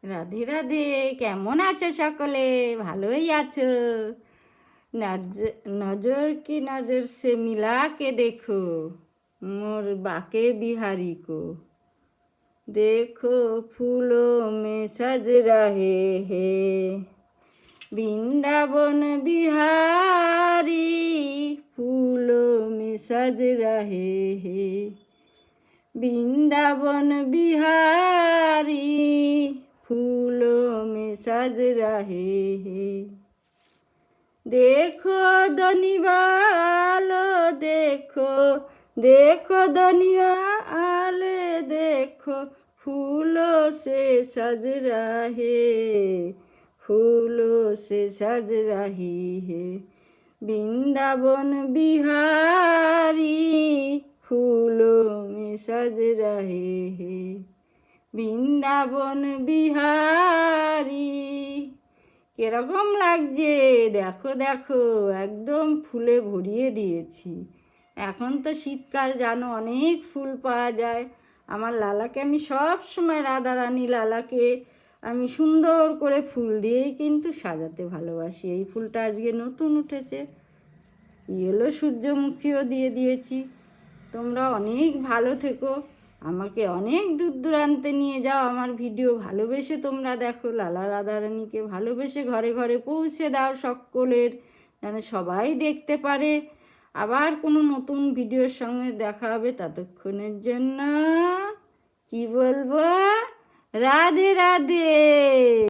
রাধে রাধে। কেমন আছো সকলে? ভালোই আছো? नजर की नजर से मिला के देखो मोर बाके बिहारी को। देखो फूलों में सज रहे हैं वृंदावन बिहारी। फूलों में सज रहे हैं वृंदावन बिहारी। फूलों में सज रहे हैं। देखो धनीवाल देखो, देखो धनीवाल देखो फूलों से सज रहे, फूलों से सज रही है वृंदावन बिहारी। फूलों में सज रहे हैं বৃন্দাবন বিহারি। কিরকম লাগছে? দেখো দেখো, একদম ফুলে ভরিয়ে দিয়েছি। এখন তো শীতকাল, জানো অনেক ফুল পাওয়া যায়। আমার লালাকে আমি সব সময়, রাধারানী লালাকে আমি সুন্দর করে ফুল দিয়েই কিন্তু সাজাতে ভালোবাসি। এই ফুলটা আজকে নতুন উঠেছে, ইয়েলো সূর্যমুখীও দিয়ে দিয়েছি। তোমরা অনেক ভালো থেকো, আমাকে অনেক দূর দূরান্তে নিয়ে যাও। আমার ভিডিও ভালোবেসে তোমরা দেখো, লালা রাধারানীকে ভালোবেসে ঘরে ঘরে পৌঁছে দাও সকলের, যেন সবাই দেখতে পারে। আবার কোনো নতুন ভিডিওর সঙ্গে দেখা হবে। ততক্ষণের জন্য কি বলবো? রাধে রাধে।